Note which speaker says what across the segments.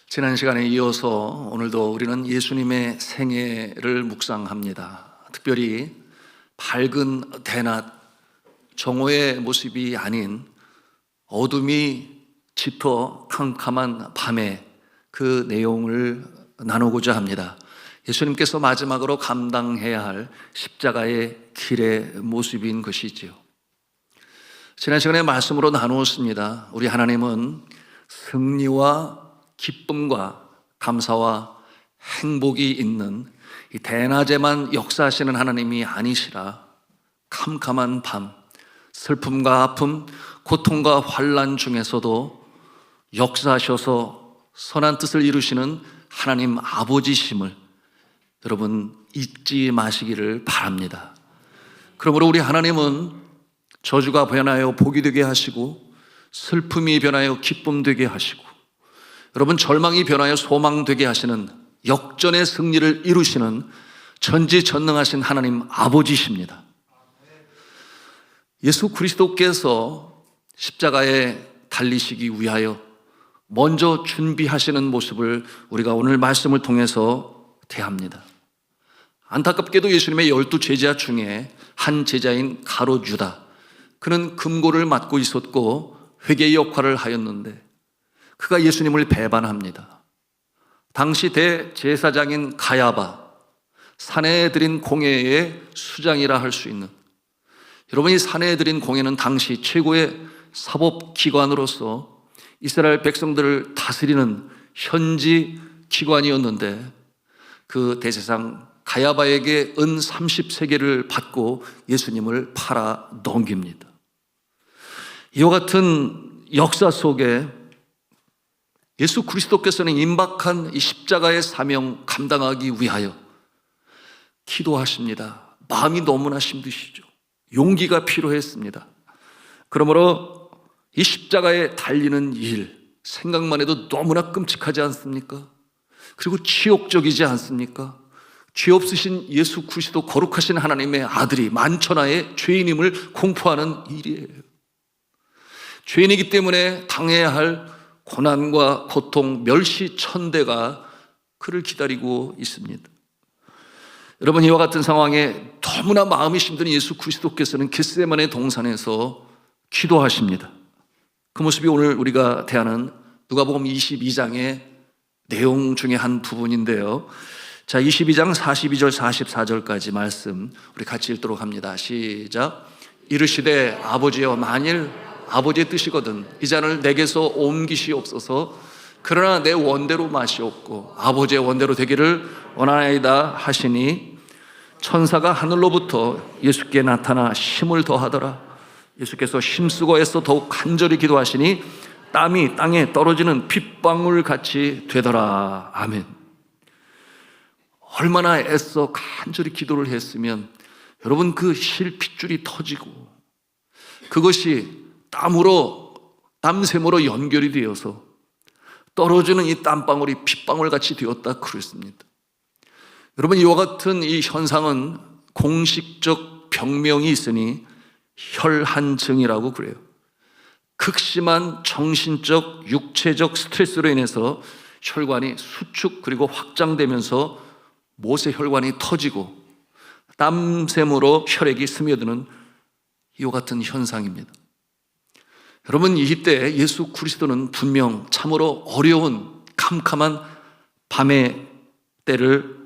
Speaker 1: 지난 시간에 이어서 오늘도 우리는 예수님의 생애를 묵상합니다. 특별히 밝은 대낮, 정오의 모습이 아닌 어둠이 짙어 캄캄한 밤의 그 내용을 나누고자 합니다. 예수님께서 마지막으로 감당해야 할 십자가의 길의 모습인 것이지요. 지난 시간에 말씀으로 나누었습니다. 우리 하나님은 승리와 기쁨과 감사와 행복이 있는 이 대낮에만 역사하시는 하나님이 아니시라 캄캄한 밤, 슬픔과 아픔, 고통과 환난 중에서도 역사하셔서 선한 뜻을 이루시는 하나님 아버지심을 여러분 잊지 마시기를 바랍니다. 그러므로 우리 하나님은 저주가 변하여 복이 되게 하시고, 슬픔이 변하여 기쁨 되게 하시고, 여러분 절망이 변하여 소망 되게 하시는 역전의 승리를 이루시는 전지전능하신 하나님 아버지십니다. 예수 그리스도께서 십자가에 달리시기 위하여 먼저 준비하시는 모습을 우리가 오늘 말씀을 통해서 대합니다. 안타깝게도 예수님의 12 제자 중에 한 제자인 가롯 유다, 그는 금고를 맡고 있었고 회개의 역할을 하였는데 그가 예수님을 배반합니다. 당시 대제사장인 가야바, 사내들인 공회의 수장이라 할 수 있는, 여러분 이 사내들인 공회는 당시 최고의 사법기관으로서 이스라엘 백성들을 다스리는 현지 기관이었는데 그 대제사장 가야바에게 은 30세겔을 받고 예수님을 팔아 넘깁니다. 이와 같은 역사 속에 예수 그리스도께서는 임박한 이 십자가의 사명 감당하기 위하여 기도하십니다. 마음이 너무나 힘드시죠. 용기가 필요했습니다. 그러므로 이 십자가에 달리는 일, 생각만 해도 너무나 끔찍하지 않습니까? 그리고 치욕적이지 않습니까? 죄 없으신 예수 그리스도 거룩하신 하나님의 아들이 만천하의 죄인임을 공포하는 일이에요. 죄인이기 때문에 당해야 할 고난과 고통, 멸시천대가 그를 기다리고 있습니다. 여러분 이와 같은 상황에 너무나 마음이 힘든 예수 그리스도께서는 겟세마네 동산에서 기도하십니다. 그 모습이 오늘 우리가 대하는 누가복음 22장의 내용 중에 한 부분인데요. 자, 22장 42절 44절까지 말씀 우리 같이 읽도록 합니다. 시작. 이르시되 아버지여, 만일 아버지의 뜻이거든 이 잔을 내게서 옮기시옵소서. 그러나 내 원대로 마시옵고 아버지의 원대로 되기를 원하나이다 하시니, 천사가 하늘로부터 예수께 나타나 힘을 더하더라. 예수께서 힘쓰고 애써 더욱 간절히 기도하시니 땀이 땅에 떨어지는 핏방울 같이 되더라. 아멘. 얼마나 애써 간절히 기도를 했으면 여러분 그 실핏줄이 터지고 그것이 땀샘으로 연결이 되어서 떨어지는 이 땀방울이 핏방울 같이 되었다 그랬습니다. 여러분 이와 같은 이 현상은 공식적 병명이 있으니 혈한증이라고 그래요. 극심한 정신적, 육체적 스트레스로 인해서 혈관이 수축 그리고 확장되면서 모세혈관이 터지고 땀샘으로 혈액이 스며드는 이와 같은 현상입니다. 여러분 이때 예수 그리스도는 분명 참으로 어려운 캄캄한 밤의 때를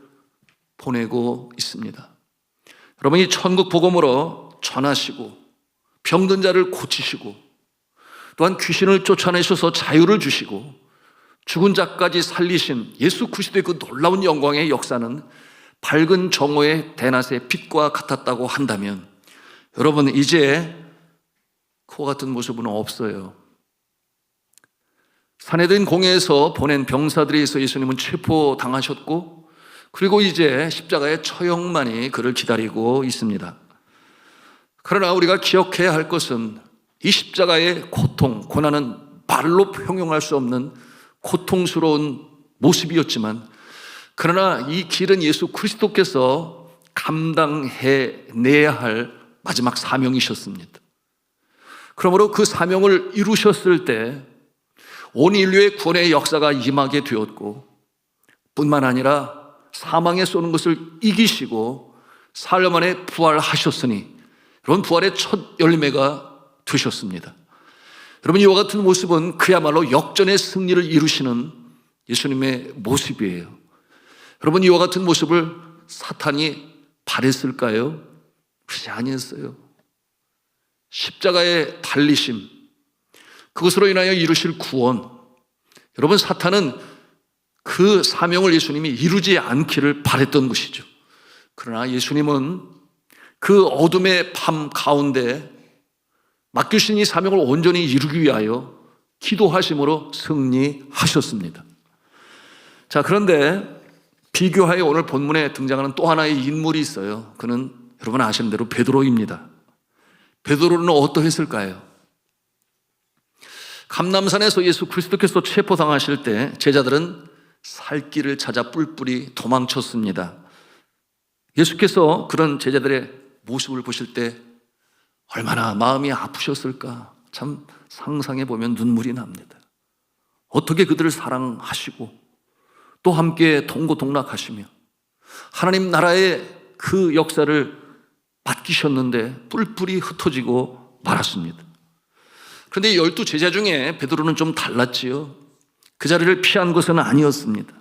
Speaker 1: 보내고 있습니다. 여러분 이 천국 복음으로 전하시고 병든 자를 고치시고 또한 귀신을 쫓아내셔서 자유를 주시고 죽은 자까지 살리신 예수 그리스도의 그 놀라운 영광의 역사는 밝은 정오의 대낮의 빛과 같았다고 한다면, 여러분 이제 그와 같은 모습은 없어요. 사내들인 공회에서 보낸 병사들에 의해서 예수님은 체포당하셨고, 그리고 이제 십자가의 처형만이 그를 기다리고 있습니다. 그러나 우리가 기억해야 할 것은 이 십자가의 고통, 고난은 말로 형용할 수 없는 고통스러운 모습이었지만, 그러나 이 길은 예수 그리스도께서 감당해내야 할 마지막 사명이셨습니다. 그러므로 그 사명을 이루셨을 때 온 인류의 구원의 역사가 임하게 되었고, 뿐만 아니라 사망에 쏘는 것을 이기시고 사흘 만에 부활하셨으니 이런 부활의 첫 열매가 되셨습니다. 여러분, 이와 같은 모습은 그야말로 역전의 승리를 이루시는 예수님의 모습이에요. 여러분, 이와 같은 모습을 사탄이 바랬을까요? 그렇지 아니었어요. 십자가의 달리심, 그것으로 인하여 이루실 구원, 여러분, 사탄은 그 사명을 예수님이 이루지 않기를 바랬던 것이죠. 그러나 예수님은 그 어둠의 밤 가운데 맡기신 이 사명을 온전히 이루기 위하여 기도하심으로 승리하셨습니다. 자, 그런데 비교하여 오늘 본문에 등장하는 또 하나의 인물이 있어요. 그는 여러분 아시는 대로 베드로입니다. 베드로는 어떠했을까요? 감람산에서 예수 그리스도께서 체포당하실 때 제자들은 살 길을 찾아 뿔뿔이 도망쳤습니다. 예수께서 그런 제자들의 모습을 보실 때 얼마나 마음이 아프셨을까? 참 상상해 보면 눈물이 납니다. 어떻게 그들을 사랑하시고 또 함께 동고동락하시며 하나님 나라의 그 역사를 맡기셨는데 뿔뿔이 흩어지고 말았습니다. 그런데 12 제자 중에 베드로는 좀 달랐지요. 그 자리를 피한 것은 아니었습니다.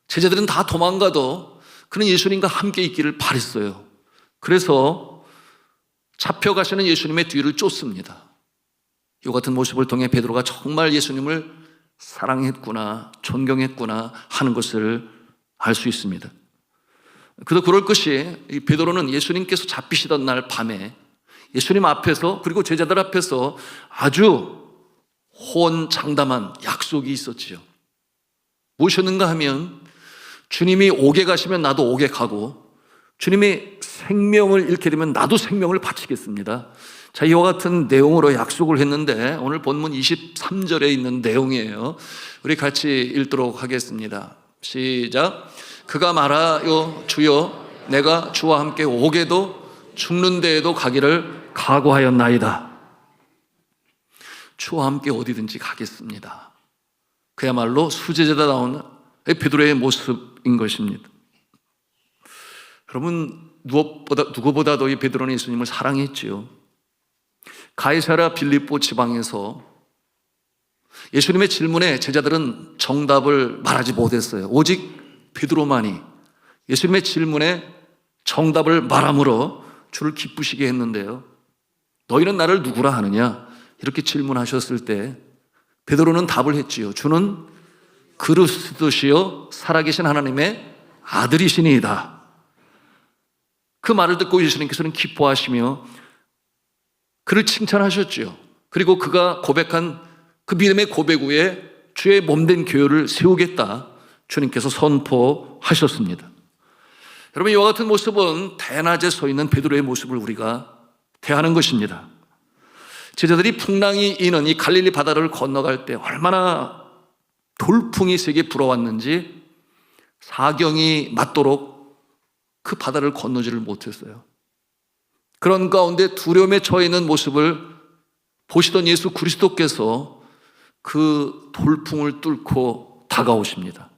Speaker 1: 제자들은 다 도망가도 그는 예수님과 함께 있기를 바랬어요. 그래서 잡혀가시는 예수님의 뒤를 쫓습니다. 이 같은 모습을 통해 베드로가 정말 예수님을 사랑했구나, 존경했구나 하는 것을 알 수 있습니다. 그도 그럴 것이, 이 베드로는 예수님께서 잡히시던 날 밤에 예수님 앞에서, 그리고 제자들 앞에서 아주 호언장담한 약속이 있었지요. 무엇이었는가 하면 주님이 옥에 가시면 나도 옥에 가고 주님이 생명을 잃게 되면 나도 생명을 바치겠습니다. 자, 이와 같은 내용으로 약속을 했는데 오늘 본문 23절에 있는 내용이에요. 우리 같이 읽도록 하겠습니다. 시작. 그가 말하여 주여 내가 주와 함께 옥에도 죽는 데에도 가기를 각오하였나이다. 주와 함께 어디든지 가겠습니다. 그야말로 수제자다운 베드로의 모습인 것입니다. 여러분, 누구보다도 이 베드로는 예수님을 사랑했지요. 가이사랴 빌립보 지방에서 예수님의 질문에 제자들은 정답을 말하지 못했어요. 오직 베드로만이 예수님의 질문에 정답을 말함으로 주를 기쁘시게 했는데요. 너희는 나를 누구라 하느냐? 이렇게 질문하셨을 때 베드로는 답을 했지요. 주는 그리스도시요 살아계신 하나님의 아들이시니이다. 그 말을 듣고 예수님께서는 기뻐하시며 그를 칭찬하셨지요. 그리고 그가 고백한 그 믿음의 고백 후에 주의 몸된 교회를 세우겠다 주님께서 선포하셨습니다. 여러분, 이와 같은 모습은 대낮에 서 있는 베드로의 모습을 우리가 대하는 것입니다. 제자들이 풍랑이 이는 이 갈릴리 바다를 건너갈 때 얼마나 돌풍이 세게 불어왔는지 사경이 맞도록 그 바다를 건너지를 못했어요. 그런 가운데 두려움에 처해 있는 모습을 보시던 예수 그리스도께서 그 돌풍을 뚫고 다가오십니다.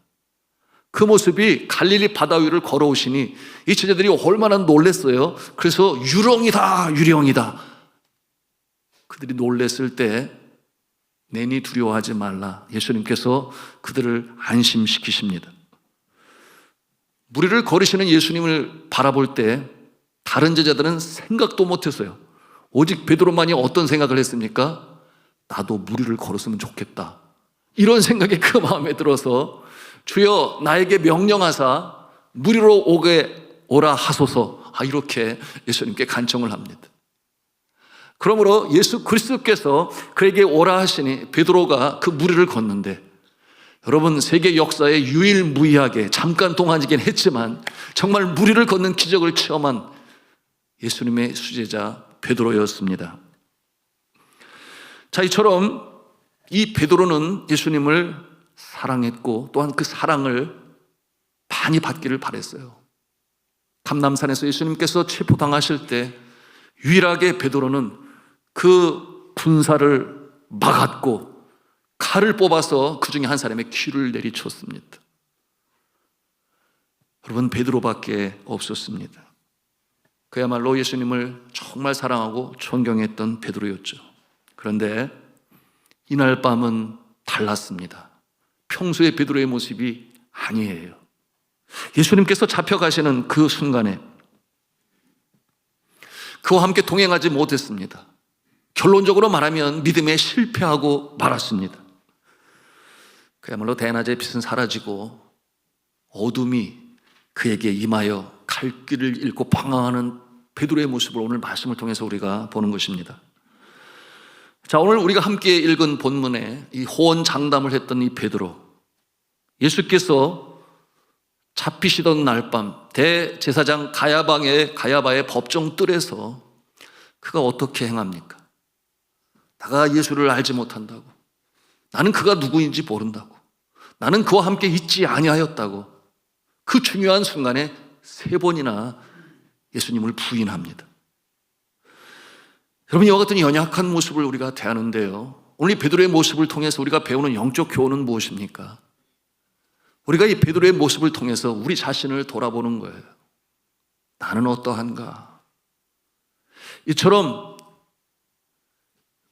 Speaker 1: 그 모습이 갈릴리 바다 위를 걸어오시니 이 제자들이 얼마나 놀랐어요. 그래서 유령이다, 유령이다. 그들이 놀랐을 때 내니 두려워하지 말라. 예수님께서 그들을 안심시키십니다. 무리를 걸으시는 예수님을 바라볼 때 다른 제자들은 생각도 못했어요. 오직 베드로만이 어떤 생각을 했습니까? 나도 무리를 걸었으면 좋겠다. 이런 생각이 그 마음에 들어서 주여 나에게 명령하사 무리로 오게 오라 하소서. 이렇게 예수님께 간청을 합니다. 그러므로 예수 그리스도께서 그에게 오라 하시니 베드로가 그 무리를 걷는데, 여러분, 세계 역사에 유일무이하게 잠깐 동안이긴 했지만 정말 무리를 걷는 기적을 체험한 예수님의 수제자 베드로였습니다. 자, 이처럼 이 베드로는 예수님을 사랑했고 또한 그 사랑을 많이 받기를 바랬어요. 감람산에서 예수님께서 체포당하실 때 유일하게 베드로는 그 군사를 막았고 칼을 뽑아서 그 중에 한 사람의 귀를 내리쳤습니다. 여러분, 베드로밖에 없었습니다. 그야말로 예수님을 정말 사랑하고 존경했던 베드로였죠. 그런데 이날 밤은 달랐습니다. 평소의 베드로의 모습이 아니에요. 예수님께서 잡혀가시는 그 순간에 그와 함께 동행하지 못했습니다. 결론적으로 말하면 믿음에 실패하고 말았습니다. 그야말로 대낮의 빛은 사라지고 어둠이 그에게 임하여 갈 길을 잃고 방황하는 베드로의 모습을 오늘 말씀을 통해서 우리가 보는 것입니다. 자, 오늘 우리가 함께 읽은 본문에 이 호언장담을 했던 이 베드로, 예수께서 잡히시던 날밤 대제사장 가야바의 법정 뜰에서 그가 어떻게 행합니까? 내가 예수를 알지 못한다고, 나는 그가 누구인지 모른다고, 나는 그와 함께 있지 아니하였다고, 그 중요한 순간에 3번이나 예수님을 부인합니다. 여러분, 이와 같은 연약한 모습을 우리가 대하는데요, 오늘 이 베드로의 모습을 통해서 우리가 배우는 영적 교훈은 무엇입니까? 우리가 이 베드로의 모습을 통해서 우리 자신을 돌아보는 거예요. 나는 어떠한가? 이처럼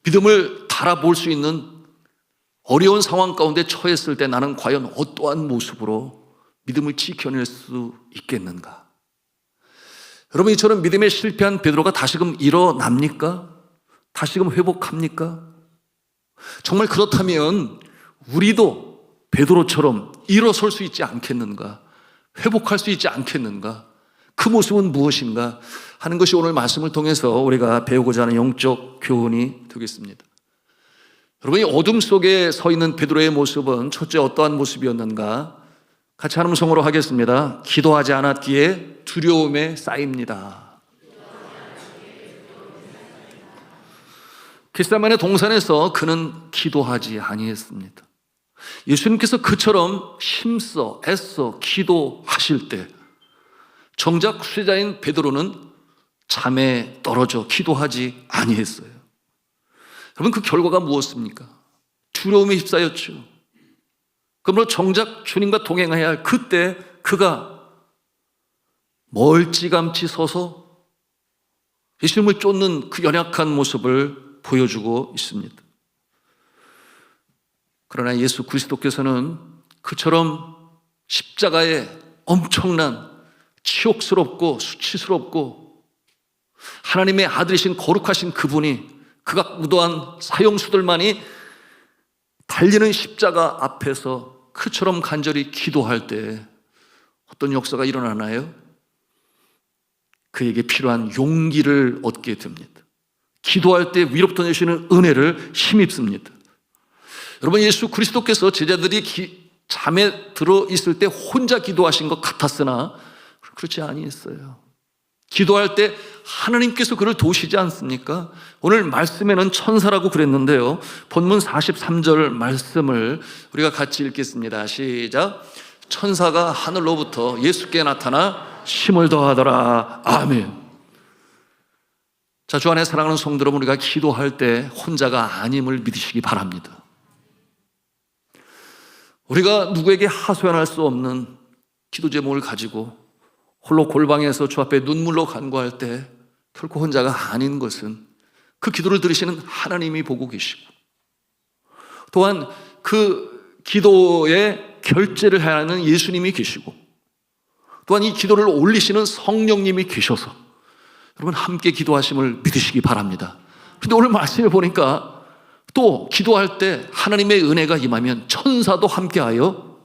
Speaker 1: 믿음을 달아볼 수 있는 어려운 상황 가운데 처했을 때 나는 과연 어떠한 모습으로 믿음을 지켜낼 수 있겠는가? 여러분, 이처럼 믿음에 실패한 베드로가 다시금 일어납니까? 다시금 회복합니까? 정말 그렇다면 우리도 베드로처럼 일어설 수 있지 않겠는가? 회복할 수 있지 않겠는가? 그 모습은 무엇인가 하는 것이 오늘 말씀을 통해서 우리가 배우고자 하는 영적 교훈이 되겠습니다. 여러분, 이 어둠 속에 서 있는 베드로의 모습은 첫째 어떠한 모습이었는가? 같이 한 음성으로 하겠습니다. 기도하지 않았기에 두려움에 쌓입니다. 겟세마네 동산에서 그는 기도하지 아니했습니다. 예수님께서 그처럼 힘써 애써 기도하실 때 정작 수제자인 베드로는 잠에 떨어져 기도하지 아니했어요. 여러분, 그 결과가 무엇입니까? 두려움에 휩싸였죠. 그러므로 정작 주님과 동행해야 할 그때 그가 멀찌감치 서서 예수님을 쫓는 그 연약한 모습을 보여주고 있습니다. 그러나 예수 그리스도께서는 그처럼 십자가에 엄청난 치욕스럽고 수치스럽고 하나님의 아들이신 거룩하신 그분이 극악무도한 사형수들만이 달리는 십자가 앞에서 그처럼 간절히 기도할 때 어떤 역사가 일어나나요? 그에게 필요한 용기를 얻게 됩니다. 기도할 때 위로부터 내시는 은혜를 힘입습니다. 여러분, 예수 그리스도께서 제자들이 잠에 들어 있을 때 혼자 기도하신 것 같았으나 그렇지 아니했어요. 기도할 때 하나님께서 그를 도우시지 않습니까? 오늘 말씀에는 천사라고 그랬는데요, 본문 43절 말씀을 우리가 같이 읽겠습니다. 시작. 천사가 하늘로부터 예수께 나타나 힘을 더하더라. 아멘. 자, 주 안에 사랑하는 성도 여러분, 우리가 기도할 때 혼자가 아님을 믿으시기 바랍니다. 우리가 누구에게 하소연할 수 없는 기도 제목을 가지고 홀로 골방에서 주 앞에 눈물로 간구할 때 결코 혼자가 아닌 것은 그 기도를 들으시는 하나님이 보고 계시고, 또한 그 기도에 결제를 해야 하는 예수님이 계시고, 또한 이 기도를 올리시는 성령님이 계셔서 여러분 함께 기도하심을 믿으시기 바랍니다. 그런데 오늘 말씀을 보니까 또 기도할 때 하나님의 은혜가 임하면 천사도 함께하여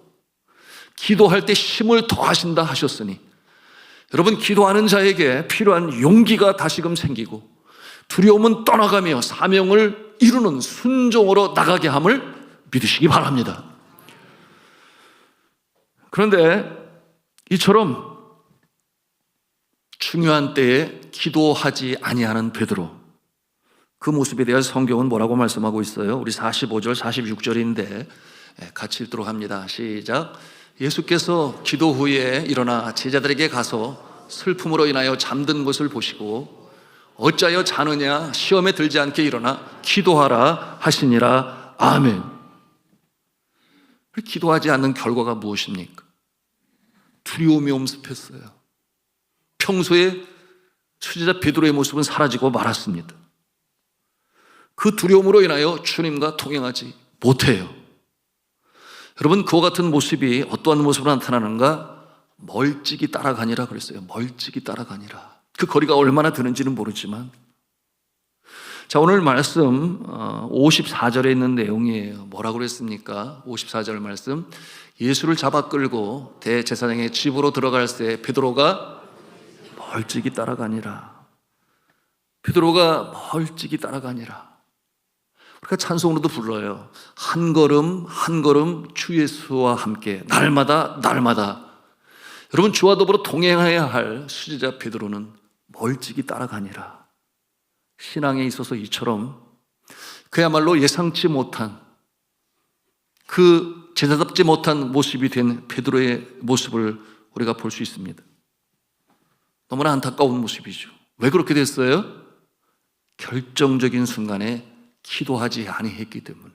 Speaker 1: 기도할 때 힘을 더하신다 하셨으니, 여러분, 기도하는 자에게 필요한 용기가 다시금 생기고 두려움은 떠나가며 사명을 이루는 순종으로 나가게 함을 믿으시기 바랍니다. 그런데 이처럼 중요한 때에 기도하지 아니하는 베드로, 그 모습에 대해서 성경은 뭐라고 말씀하고 있어요? 우리 45절 46절인데 같이 읽도록 합니다. 시작. 예수께서 기도 후에 일어나 제자들에게 가서 슬픔으로 인하여 잠든 것을 보시고 어찌하여 자느냐 시험에 들지 않게 일어나 기도하라 하시니라. 아멘. 기도하지 않는 결과가 무엇입니까? 두려움이 엄습했어요. 평소에 수제자 베드로의 모습은 사라지고 말았습니다. 그 두려움으로 인하여 주님과 동행하지 못해요. 여러분, 그와 같은 모습이 어떠한 모습으로 나타나는가? 멀찍이 따라가니라 그랬어요. 멀찍이 따라가니라. 그 거리가 얼마나 되는지는 모르지만, 자, 오늘 말씀 54절에 있는 내용이에요. 뭐라고 그랬습니까? 54절 말씀, 예수를 잡아 끌고 대제사장의 집으로 들어갈 때 베드로가 멀찍이 따라가니라. 베드로가 멀찍이 따라가니라. 우리가 찬송으로도 불러요. 한 걸음 한 걸음 주 예수와 함께 날마다 날마다. 여러분, 주와 더불어 동행해야 할 수제자 베드로는 멀찍이 따라가니라. 신앙에 있어서 이처럼 그야말로 예상치 못한, 그 제자답지 못한 모습이 된 베드로의 모습을 우리가 볼 수 있습니다. 너무나 안타까운 모습이죠. 왜 그렇게 됐어요? 결정적인 순간에 기도하지 아니했기 때문에.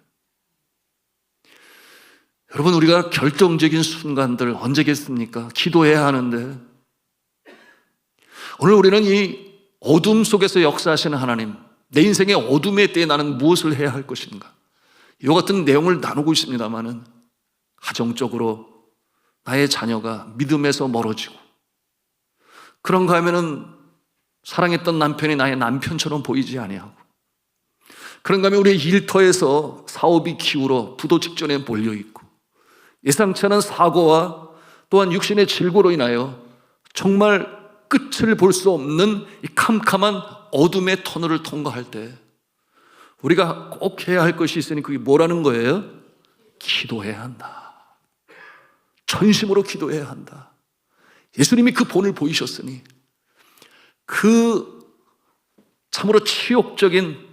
Speaker 1: 여러분, 우리가 결정적인 순간들 언제겠습니까? 기도해야 하는데, 오늘 우리는 이 어둠 속에서 역사하시는 하나님, 내 인생의 어둠의 때에 나는 무엇을 해야 할 것인가, 이와 같은 내용을 나누고 있습니다마는, 가정적으로 나의 자녀가 믿음에서 멀어지고, 그런가 하면은 사랑했던 남편이 나의 남편처럼 보이지 아니하고, 그런가 하면 우리의 일터에서 사업이 기울어 부도 직전에 몰려있고, 예상치 않은 사고와 또한 육신의 질고로 인하여 정말 끝을 볼 수 없는 이 캄캄한 어둠의 터널을 통과할 때 우리가 꼭 해야 할 것이 있으니 그게 뭐라는 거예요? 기도해야 한다. 전심으로 기도해야 한다. 예수님이 그 본을 보이셨으니 그 참으로 치욕적인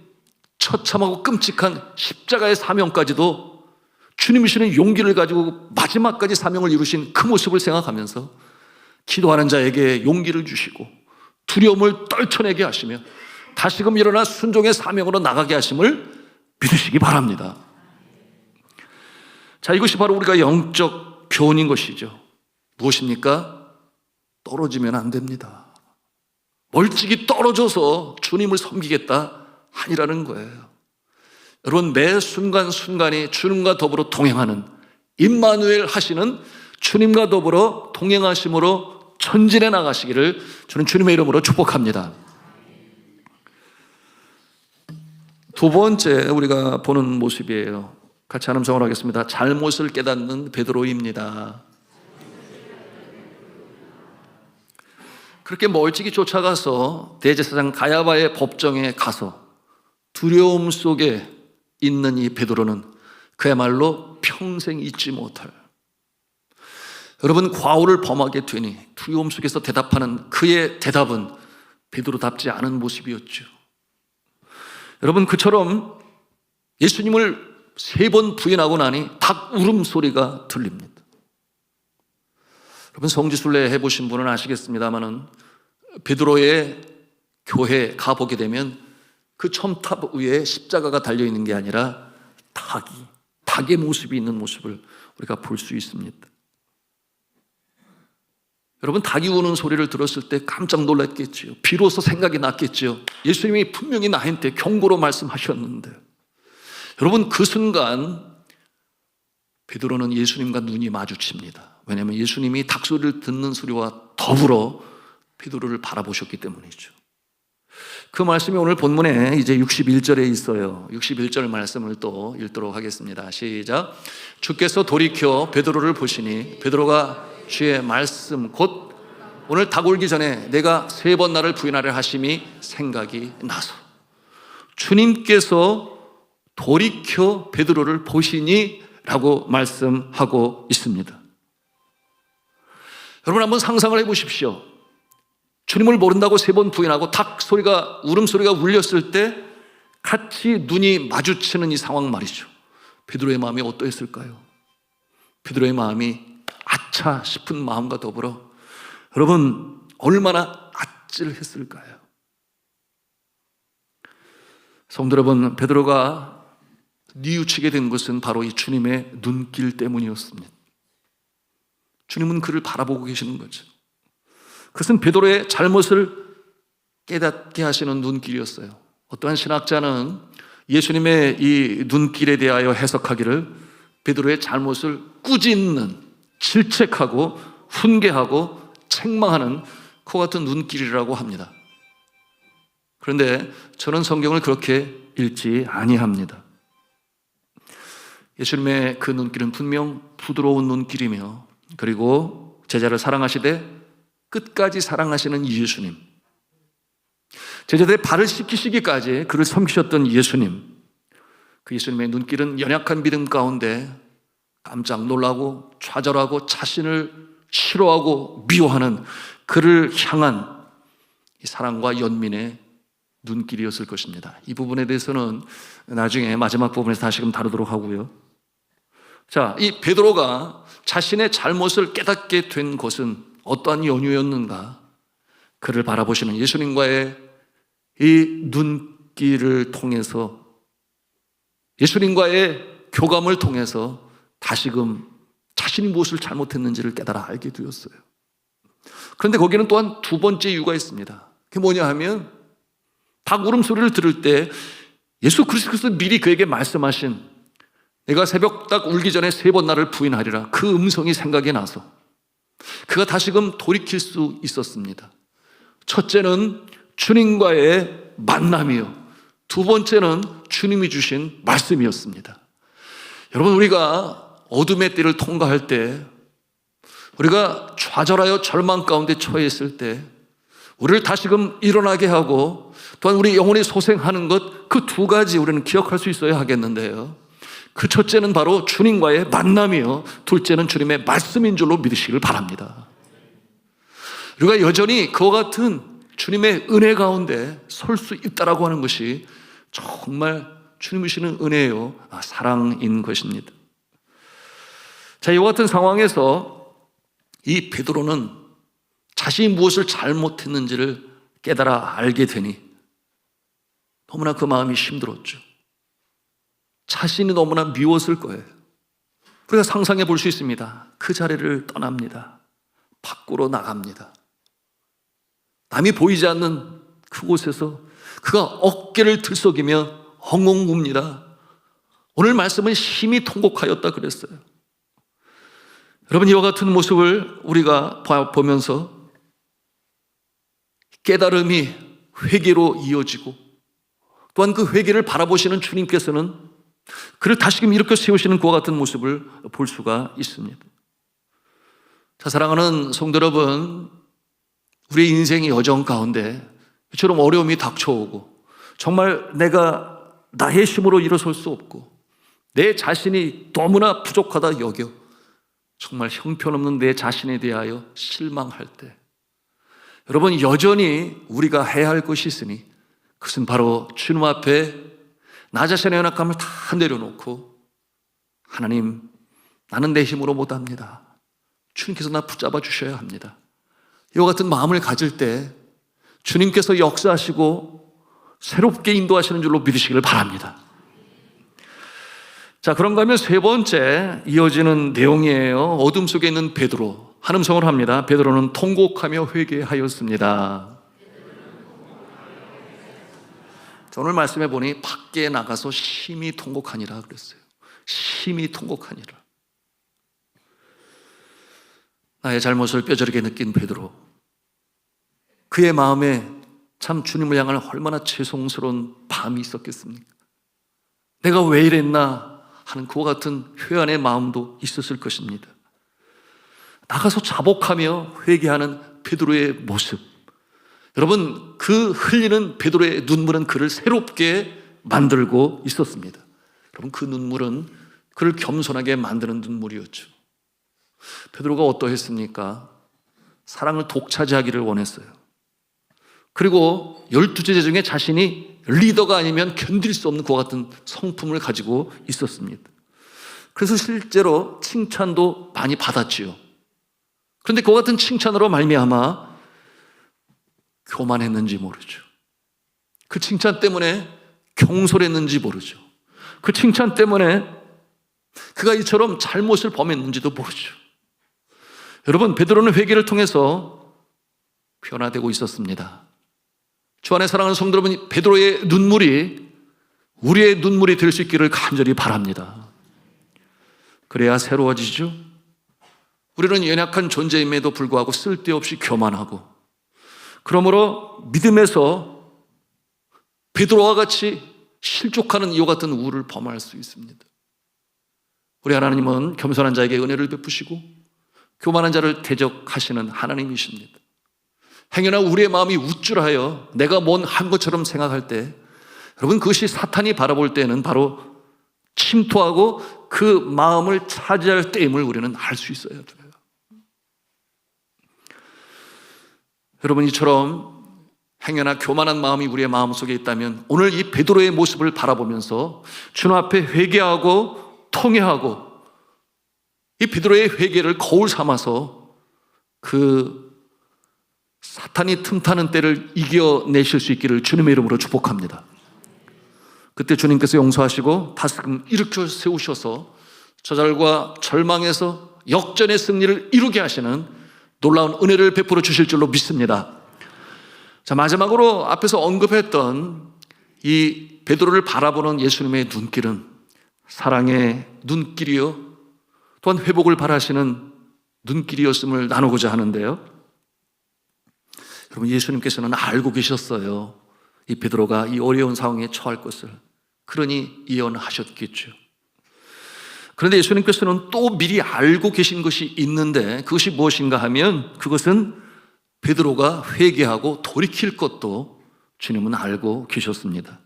Speaker 1: 처참하고 끔찍한 십자가의 사명까지도 주님이시는 용기를 가지고 마지막까지 사명을 이루신 그 모습을 생각하면서 기도하는 자에게 용기를 주시고 두려움을 떨쳐내게 하시며 다시금 일어나 순종의 사명으로 나가게 하심을 믿으시기 바랍니다. 자, 이것이 바로 우리가 영적 교훈인 것이죠. 무엇입니까? 떨어지면 안 됩니다. 멀찍이 떨어져서 주님을 섬기겠다 아니라는 거예요. 여러분, 매 순간순간이 주님과 더불어 동행하는 임마누엘 하시는 주님과 더불어 동행하심으로 전진해 나가시기를 저는 주님의 이름으로 축복합니다. 두 번째 우리가 보는 모습이에요. 같이 한음성을 하겠습니다. 잘못을 깨닫는 베드로입니다. 그렇게 멀찍이 쫓아가서 대제사장 가야바의 법정에 가서 두려움 속에 있는 이 베드로는 그야말로 평생 잊지 못할, 여러분, 과오를 범하게 되니 두려움 속에서 대답하는 그의 대답은 베드로답지 않은 모습이었죠. 여러분, 그처럼 예수님을 3번 부인하고 나니 닭 울음소리가 들립니다. 여러분, 성지순례 해보신 분은 아시겠습니다마는 베드로의 교회 가보게 되면 그 첨탑 위에 십자가가 달려있는 게 아니라 닭의 모습이 있는 모습을 우리가 볼 수 있습니다. 여러분, 닭이 우는 소리를 들었을 때 깜짝 놀랐겠지요. 비로소 생각이 났겠지요. 예수님이 분명히 나한테 경고로 말씀하셨는데, 여러분, 그 순간 베드로는 예수님과 눈이 마주칩니다. 왜냐하면 예수님이 닭소리를 듣는 소리와 더불어 베드로를 바라보셨기 때문이죠. 그 말씀이 오늘 본문에 이제 61절에 있어요. 61절 말씀을 또 읽도록 하겠습니다. 시작. 주께서 돌이켜 베드로를 보시니 베드로가 주의 말씀 곧 오늘 닭 울기 전에 내가 3번 나를 부인하려 하심이 생각이 나서, 주님께서 돌이켜 베드로를 보시니 라고 말씀하고 있습니다. 여러분, 한번 상상을 해보십시오. 주님을 모른다고 3번 부인하고 닭 소리가, 울음소리가 울렸을 때 같이 눈이 마주치는 이 상황 말이죠. 베드로의 마음이 어떠했을까요? 베드로의 마음이 아차 싶은 마음과 더불어, 여러분, 얼마나 아찔했을까요? 성도 여러분, 베드로가 뉘우치게 된 것은 바로 이 주님의 눈길 때문이었습니다. 주님은 그를 바라보고 계시는 거죠. 그것은 베드로의 잘못을 깨닫게 하시는 눈길이었어요. 어떠한 신학자는 예수님의 이 눈길에 대하여 해석하기를 베드로의 잘못을 꾸짖는, 질책하고 훈계하고 책망하는 그와 같은 눈길이라고 합니다. 그런데 저는 성경을 그렇게 읽지 아니합니다. 예수님의 그 눈길은 분명 부드러운 눈길이며, 그리고 제자를 사랑하시되 끝까지 사랑하시는 예수님, 제자들의 발을 씻기시기까지 그를 섬기셨던 예수님, 그 예수님의 눈길은 연약한 믿음 가운데 깜짝 놀라고 좌절하고 자신을 싫어하고 미워하는 그를 향한 이 사랑과 연민의 눈길이었을 것입니다. 이 부분에 대해서는 나중에 마지막 부분에서 다시금 다루도록 하고요. 자, 이 베드로가 자신의 잘못을 깨닫게 된 것은 어떠한 연유였는가? 그를 바라보시는 예수님과의 이 눈길을 통해서, 예수님과의 교감을 통해서 다시금 자신이 무엇을 잘못했는지를 깨달아 알게 되었어요. 그런데 거기는 또한 두 번째 이유가 있습니다. 그게 뭐냐 하면, 닭 울음소리를 들을 때 예수 그리스도께서 미리 그에게 말씀하신, 내가 새벽 딱 울기 전에 3번 나를 부인하리라, 그 음성이 생각이 나서 그가 다시금 돌이킬 수 있었습니다. 첫째는 주님과의 만남이요, 두 번째는 주님이 주신 말씀이었습니다. 여러분, 우리가 어둠의 때를 통과할 때, 우리가 좌절하여 절망 가운데 처해 있을 때 우리를 다시금 일어나게 하고 또한 우리 영혼이 소생하는 것, 그 두 가지 우리는 기억할 수 있어야 하겠는데요, 그 첫째는 바로 주님과의 만남이요, 둘째는 주님의 말씀인 줄로 믿으시길 바랍니다. 우리가 여전히 그와 같은 주님의 은혜 가운데 설 수 있다라고 하는 것이 정말 주님이 주시는 은혜요, 사랑인 것입니다. 자, 이와 같은 상황에서 이 베드로는 자신이 무엇을 잘못했는지를 깨달아 알게 되니 너무나 그 마음이 힘들었죠. 자신이 너무나 미웠을 거예요. 우리가 상상해 볼 수 있습니다. 그 자리를 떠납니다. 밖으로 나갑니다. 남이 보이지 않는 그곳에서 그가 어깨를 들썩이며 엉엉 웁니다. 오늘 말씀은 심히 통곡하였다 그랬어요. 여러분, 이와 같은 모습을 우리가 보면서 깨달음이 회개로 이어지고, 또한 그 회개를 바라보시는 주님께서는 그를 다시금 일으켜 세우시는 그와 같은 모습을 볼 수가 있습니다. 자, 사랑하는 성도 여러분, 우리의 인생의 여정 가운데 이처럼 어려움이 닥쳐오고, 정말 내가 나의 힘으로 일어설 수 없고 내 자신이 너무나 부족하다 여겨 정말 형편없는 내 자신에 대하여 실망할 때, 여러분, 여전히 우리가 해야 할 것이 있으니 그것은 바로 주님 앞에 나 자신의 연약함을 다 내려놓고, 하나님, 나는 내 힘으로 못합니다. 주님께서 나 붙잡아 주셔야 합니다. 이와 같은 마음을 가질 때 주님께서 역사하시고 새롭게 인도하시는 줄로 믿으시기를 바랍니다. 자, 그런가 하면 세 번째 이어지는 내용이에요. 어둠 속에 있는 베드로, 한음성을 합니다. 베드로는 통곡하며 회개하였습니다. 오늘 말씀해 보니 밖에 나가서 심히 통곡하니라 그랬어요. 심히 통곡하니라. 나의 잘못을 뼈저리게 느낀 베드로, 그의 마음에 참 주님을 향한 얼마나 죄송스러운 밤이 있었겠습니까? 내가 왜 이랬나 하는 그와 같은 회한의 마음도 있었을 것입니다. 나가서 자복하며 회개하는 베드로의 모습, 여러분, 그 흘리는 베드로의 눈물은 그를 새롭게 만들고 있었습니다. 여러분, 그 눈물은 그를 겸손하게 만드는 눈물이었죠. 베드로가 어떠했습니까? 사랑을 독차지하기를 원했어요. 그리고 12제자 중에 자신이 리더가 아니면 견딜 수 없는 그와 같은 성품을 가지고 있었습니다. 그래서 실제로 칭찬도 많이 받았지요. 그런데 그와 같은 칭찬으로 말미암아 교만했는지 모르죠. 그 칭찬 때문에 경솔했는지 모르죠. 그 칭찬 때문에 그가 이처럼 잘못을 범했는지도 모르죠. 여러분, 베드로는 회개를 통해서 변화되고 있었습니다. 주 안에 사랑하는 성도 여러분, 베드로의 눈물이 우리의 눈물이 될 수 있기를 간절히 바랍니다. 그래야 새로워지죠. 우리는 연약한 존재임에도 불구하고 쓸데없이 교만하고, 그러므로 믿음에서 베드로와 같이 실족하는 이와 같은 우를 범할 수 있습니다. 우리 하나님은 겸손한 자에게 은혜를 베푸시고 교만한 자를 대적하시는 하나님이십니다. 행여나 우리의 마음이 우쭐하여 내가 뭔 한 것처럼 생각할 때, 여러분, 그것이 사탄이 바라볼 때는 바로 침투하고 그 마음을 차지할 때임을 우리는 알 수 있어야 돼요. 여러분, 이처럼 행여나 교만한 마음이 우리의 마음속에 있다면 오늘 이 베드로의 모습을 바라보면서 주님 앞에 회개하고 통회하고 이 베드로의 회개를 거울 삼아서 그 사탄이 틈타는 때를 이겨내실 수 있기를 주님의 이름으로 축복합니다. 그때 주님께서 용서하시고 다시금 일으켜 세우셔서 저절과 절망에서 역전의 승리를 이루게 하시는 놀라운 은혜를 베풀어 주실 줄로 믿습니다. 자, 마지막으로 앞에서 언급했던 이 베드로를 바라보는 예수님의 눈길은 사랑의 눈길이요, 또한 회복을 바라시는 눈길이었음을 나누고자 하는데요. 여러분, 예수님께서는 알고 계셨어요. 이 베드로가 이 어려운 상황에 처할 것을. 그러니 예언하셨겠죠. 그런데 예수님께서는 또 미리 알고 계신 것이 있는데, 그것이 무엇인가 하면 그것은 베드로가 회개하고 돌이킬 것도 주님은 알고 계셨습니다.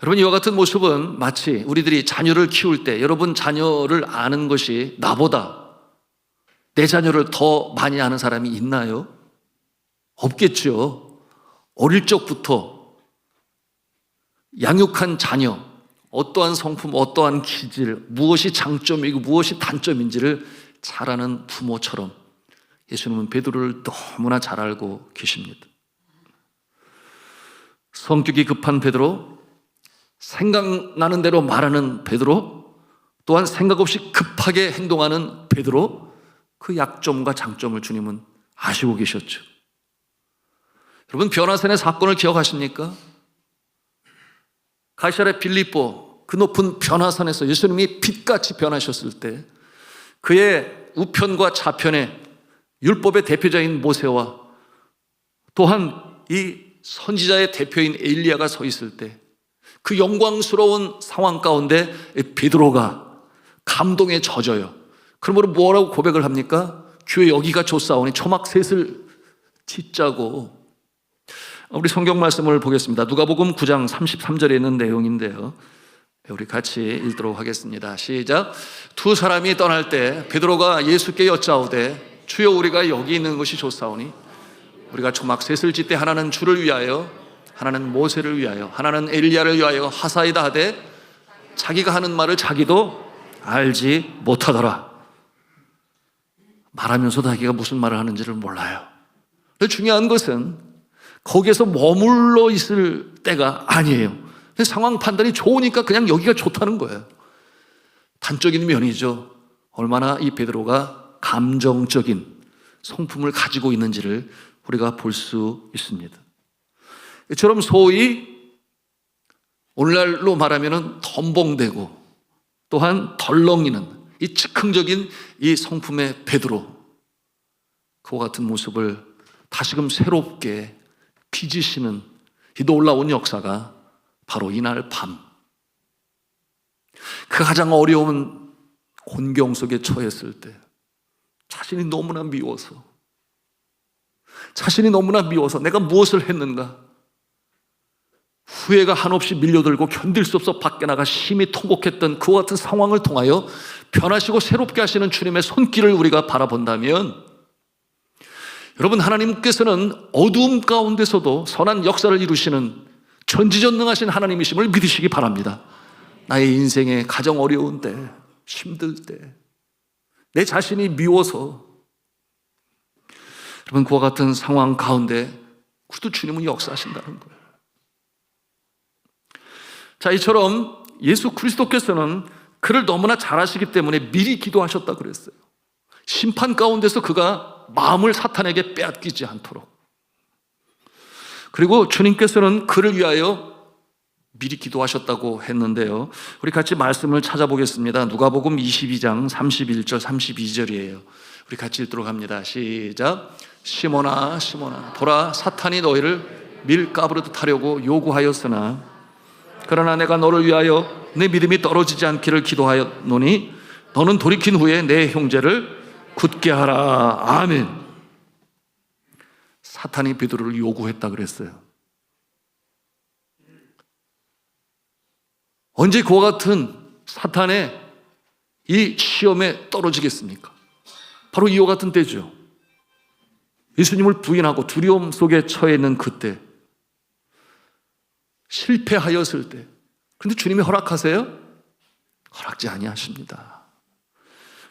Speaker 1: 여러분, 이와 같은 모습은 마치 우리들이 자녀를 키울 때, 여러분 자녀를 아는 것이 나보다 내 자녀를 더 많이 아는 사람이 있나요? 없겠죠. 어릴 적부터 양육한 자녀, 어떠한 성품, 어떠한 기질, 무엇이 장점이고 무엇이 단점인지를 잘 아는 부모처럼 예수님은 베드로를 너무나 잘 알고 계십니다. 성격이 급한 베드로, 생각나는 대로 말하는 베드로, 또한 생각 없이 급하게 행동하는 베드로, 그 약점과 장점을 주님은 아시고 계셨죠. 여러분, 변화산의 사건을 기억하십니까? 가이사랴 빌립보 그 높은 변화산에서 예수님이 빛같이 변하셨을 때 그의 우편과 좌편에 율법의 대표자인 모세와 또한 이 선지자의 대표인 엘리야가 서 있을 때 그 영광스러운 상황 가운데 베드로가 감동에 젖어요. 그러므로 뭐라고 고백을 합니까? 주여, 여기가 좋사오니 초막 셋을 짓자고. 우리 성경 말씀을 보겠습니다. 누가복음 9장 33절에 있는 내용인데요, 우리 같이 읽도록 하겠습니다. 시작. 두 사람이 떠날 때 베드로가 예수께 여짜오되 주여, 우리가 여기 있는 것이 좋사오니 우리가 초막 셋을 짓되 하나는 주를 위하여, 하나는 모세를 위하여, 하나는 엘리야를 위하여 하사이다 하되 자기가 하는 말을 자기도 알지 못하더라. 말하면서도 자기가 무슨 말을 하는지를 몰라요. 근데 중요한 것은 거기에서 머물러 있을 때가 아니에요. 상황 판단이 좋으니까 그냥 여기가 좋다는 거예요. 단적인 면이죠. 얼마나 이 베드로가 감정적인 성품을 가지고 있는지를 우리가 볼 수 있습니다. 이처럼 소위 오늘날로 말하면 덤벙대고 또한 덜렁이는 이 즉흥적인 이 성품의 베드로, 그와 같은 모습을 다시금 새롭게 빚으시는 이 놀라운 역사가 바로 이날 밤, 그 가장 어려운 곤경 속에 처했을 때 자신이 너무나 미워서 내가 무엇을 했는가, 후회가 한없이 밀려들고 견딜 수 없어 밖에 나가 심히 통곡했던 그와 같은 상황을 통하여 변하시고 새롭게 하시는 주님의 손길을 우리가 바라본다면, 여러분, 하나님께서는 어두움 가운데서도 선한 역사를 이루시는 전지전능하신 하나님이심을 믿으시기 바랍니다. 나의 인생에 가장 어려운 때, 힘들 때, 내 자신이 미워서 여러분, 그와 같은 상황 가운데 그래도 주님은 역사하신다는 거예요. 자, 이처럼 예수 그리스도께서는 그를 너무나 잘 아시기 때문에 미리 기도하셨다 그랬어요. 심판 가운데서 그가 마음을 사탄에게 빼앗기지 않도록. 그리고 주님께서는 그를 위하여 미리 기도하셨다고 했는데요, 우리 같이 말씀을 찾아보겠습니다. 누가복음 22장 31절 32절이에요. 우리 같이 읽도록 합니다. 시작. 시몬아 시몬아, 보라, 사탄이 너희를 밀가부르듯 하려고 요구하였으나 그러나 내가 너를 위하여 내 믿음이 떨어지지 않기를 기도하였노니 너는 돌이킨 후에 내 형제를 굳게 하라. 아멘. 사탄이 베드로를 요구했다 그랬어요. 언제 그와 같은 사탄의 이 시험에 떨어지겠습니까? 바로 이와 같은 때죠. 예수님을 부인하고 두려움 속에 처해 있는 그때, 실패하였을 때. 그런데 주님이 허락하세요? 허락지 아니하십니다.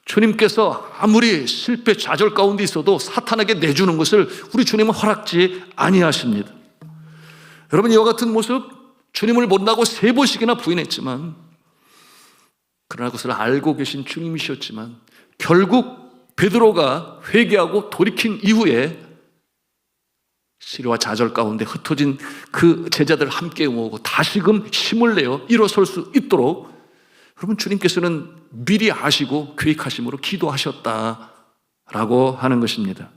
Speaker 1: 주님께서 아무리 실패 좌절 가운데 있어도 사탄에게 내주는 것을 우리 주님은 허락지 아니하십니다. 여러분, 이와 같은 모습, 주님을 못나고 3번씩이나 부인했지만, 그러나 그것을 알고 계신 주님이셨지만 결국 베드로가 회개하고 돌이킨 이후에 시련과 좌절 가운데 흩어진 그 제자들 함께 모으고 다시금 힘을 내어 일어설 수 있도록 여러분, 주님께서는 미리 아시고 계획하심으로 기도하셨다라고 하는 것입니다.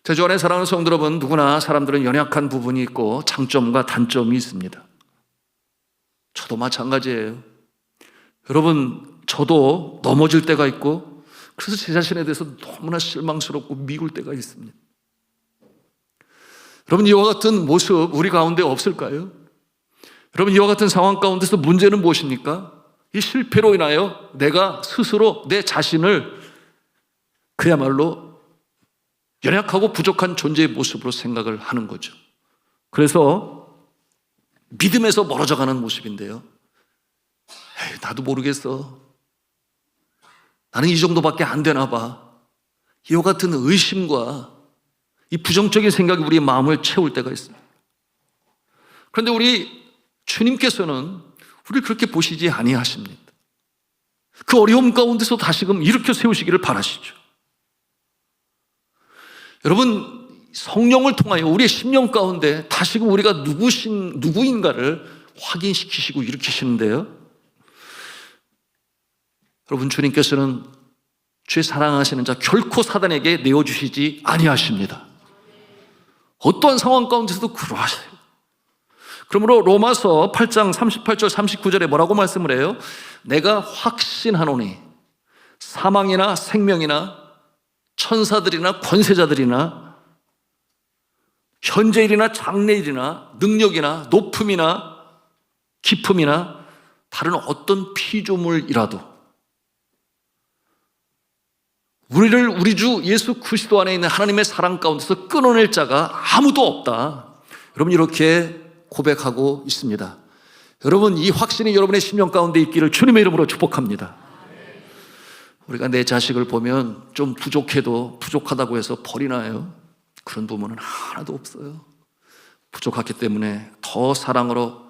Speaker 1: 제 주 안에 사랑하는 성도 여러분, 누구나 사람들은 연약한 부분이 있고 장점과 단점이 있습니다. 저도 마찬가지예요. 여러분, 저도 넘어질 때가 있고 그래서 제 자신에 대해서 너무나 실망스럽고 미울 때가 있습니다. 여러분, 이와 같은 모습 우리 가운데 없을까요? 여러분, 이와 같은 상황 가운데서 문제는 무엇입니까? 이 실패로 인하여 내가 스스로 내 자신을 그야말로 연약하고 부족한 존재의 모습으로 생각을 하는 거죠. 그래서 믿음에서 멀어져가는 모습인데요, 에이, 나도 모르겠어, 나는 이 정도밖에 안 되나 봐, 이와 같은 의심과 이 부정적인 생각이 우리의 마음을 채울 때가 있습니다. 그런데 우리 주님께서는 우리를 그렇게 보시지 아니하십니다. 그 어려움 가운데서 다시금 일으켜 세우시기를 바라시죠. 여러분, 성령을 통하여 우리의 심령 가운데 다시금 우리가 누구인가를 확인시키시고 일으키시는데요, 여러분, 주님께서는 주의 사랑하시는 자 결코 사단에게 내어주시지 아니하십니다. 어떠한 상황 가운데서도 그러하세요. 그러므로 로마서 8장 38절 39절에 뭐라고 말씀을 해요? 내가 확신하노니 사망이나 생명이나 천사들이나 권세자들이나 현재일이나 장래일이나 능력이나 높음이나 깊음이나 다른 어떤 피조물이라도 우리를 우리 주 예수 그리스도 안에 있는 하나님의 사랑 가운데서 끊어낼 자가 아무도 없다. 여러분, 이렇게 고백하고 있습니다. 여러분, 이 확신이 여러분의 심령 가운데 있기를 주님의 이름으로 축복합니다. 우리가 내 자식을 보면 좀 부족해도 부족하다고 해서 버리나요? 그런 부분은 하나도 없어요. 부족하기 때문에 더 사랑으로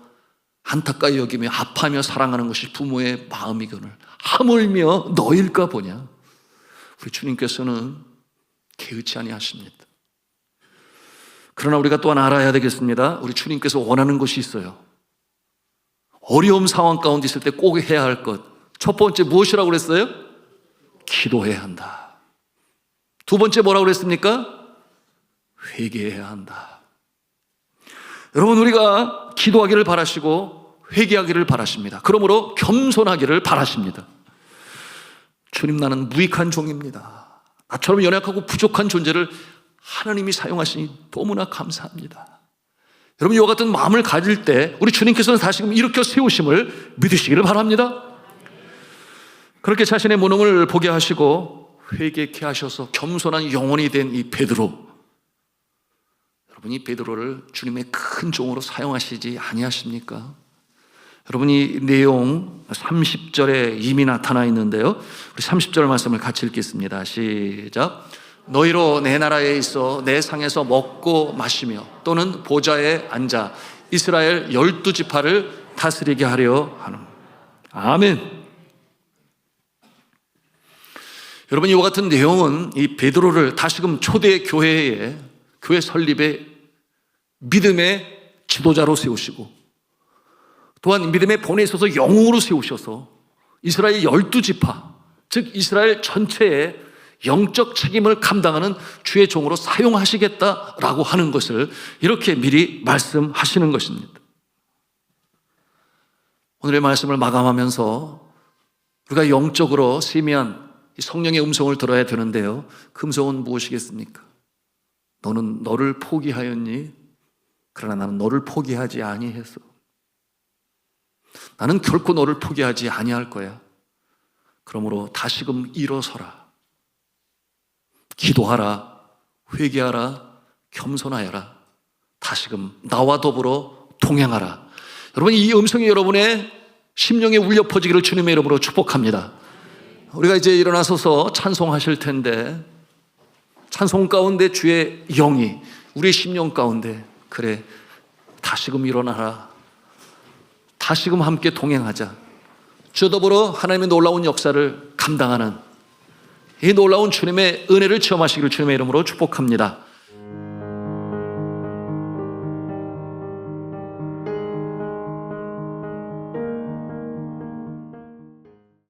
Speaker 1: 안타까이 여기며 아파하며 사랑하는 것이 부모의 마음이거늘 하물며 너일까 보냐. 우리 주님께서는 개의치 아니하십니다. 그러나 우리가 또한 알아야 되겠습니다. 우리 주님께서 원하는 것이 있어요. 어려움 상황 가운데 있을 때 꼭 해야 할 것, 첫 번째 무엇이라고 그랬어요? 기도해야 한다. 두 번째 뭐라고 그랬습니까? 회개해야 한다. 여러분, 우리가 기도하기를 바라시고 회개하기를 바라십니다. 그러므로 겸손하기를 바라십니다. 주님, 나는 무익한 종입니다. 나처럼 연약하고 부족한 존재를 하나님이 사용하시니 너무나 감사합니다. 여러분, 이와 같은 마음을 가질 때 우리 주님께서는 다시금 일으켜 세우심을 믿으시기를 바랍니다. 그렇게 자신의 무능을 보게 하시고 회개케 하셔서 겸손한 영혼이 된 이 베드로, 여러분, 이 베드로를 주님의 큰 종으로 사용하시지 아니하십니까? 여러분, 이 내용 30절에 이미 나타나 있는데요, 우리 30절 말씀을 같이 읽겠습니다. 시작. 너희로 내 나라에 있어 내 상에서 먹고 마시며 또는 보좌에 앉아 이스라엘 12지파를 다스리게 하려 하는. 아멘. 여러분, 이와 같은 내용은 이 베드로를 다시금 초대 교회에, 교회 설립에 믿음의 지도자로 세우시고 또한 믿음의 본에 있어서 영웅으로 세우셔서 이스라엘 12지파, 즉 이스라엘 전체의 영적 책임을 감당하는 주의 종으로 사용하시겠다라고 하는 것을 이렇게 미리 말씀하시는 것입니다. 오늘의 말씀을 마감하면서 우리가 영적으로 세미한 성령의 음성을 들어야 되는데요, 그 음성은 무엇이겠습니까? 너는 너를 포기하였니? 그러나 나는 너를 포기하지 아니했어. 나는 결코 너를 포기하지 아니할 거야. 그러므로 다시금 일어서라. 기도하라. 회개하라. 겸손하여라. 다시금 나와 더불어 동행하라. 여러분, 이 음성이 여러분의 심령에 울려 퍼지기를 주님의 이름으로 축복합니다. 우리가 이제 일어나서서 찬송하실 텐데, 찬송 가운데 주의 영이 우리의 심령 가운데, 그래, 다시금 일어나라. 다시금 함께 동행하자. 주와 더불어 하나님의 놀라운 역사를 감당하는 이 놀라운 주님의 은혜를 체험하시기를 주님의 이름으로 축복합니다.